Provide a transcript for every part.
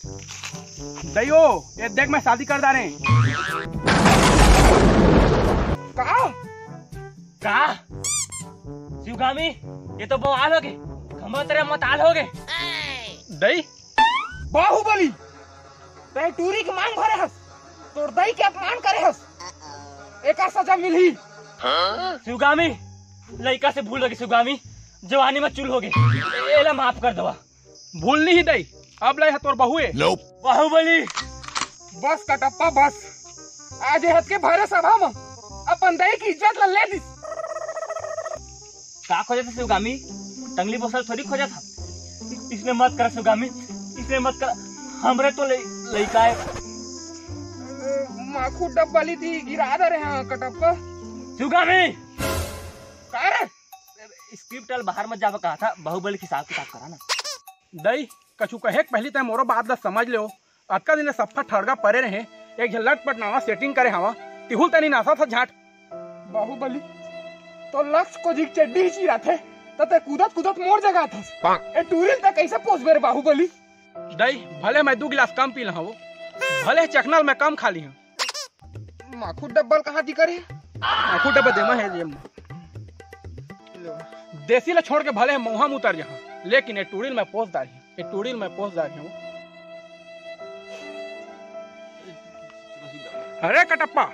दयो ये देख मैं शादी कर दा रहे का शिवगामी ये तो बवाल हो गए, हम तेरे मताल हो गए। दई बाहुबली ते टूरी की मांग भरे हस, तोर दई के अपमान करे हस, एक सजा मिली। शिवगामी लड़का से भूल हो गई, शिवगामी जवानी में चूल हो गए, एला माफ कर दवा। भूल नहीं दई, अब लय तोर बहुए बाहुबली। बस कटप्पा बस, आज हत के भरे सभा में अपन दई की इज्जत ले दी। का खोजा था शिवगामी, टंगली बोसल थोड़ी खोजा था। इसमें मत कर शिवगामी, इसमें मत कर, हमरे तो लड़का है। माखू डब्बली थी गिरा दे रहे हैं कटप्पा। शिवगामी का रे स्क्रिप्ट बाहर मत जावा कहा था, बाहुबली के हिसाब किताब करा ना। दई कछु कहे पहली तय मोरो बात ला समझ लो। अतका दिन सफा ठड़गा परे रहे, एक झलट पटनावा सेटिंग करे हवा तिहुल तनी नासा था झाट। बाहुबली तो लक्ष्य को जिक चड्डी ही चिरा थे, तते कूदत कूदत मोर जगह था। ए टूरिल तक कैसे पोस बेरे बाहुबली। दई भले मैं 2 गिलास कम पी लहा, भले चकनल मैं कम खा ली हूँ। माखू डब्बल कहाँ दी करे, माखू डब्बा देमा है जेब में। देसी ला छोड़ के भले मुहा में उतर जहाँ, लेकिन ये टूरिल में पोस दारी, ये टूरिल में पोस दारी हूँ। अरे कटप्पा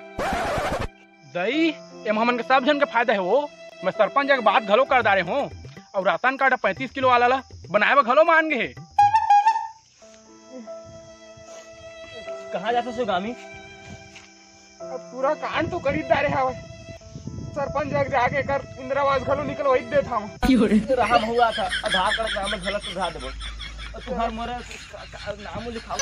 दई एम हमन के सब जन के फायदा है वो। मैं सरपंच के बात घलो कर दारे हूँ, और राशन कार्ड 35 किलो वाला ला बनाए घलो मान गए। कहाँ जाता शिवगामी? अब पूरा कांड तो करी दारे हवा, सरपंच जग जाके कर इंदिरावास घलो निकल वही दे था। रहा हुआ था आधार कार्ड नाम गलत सुधा देबो, तुम्हार मोरे नाम लिखाओ।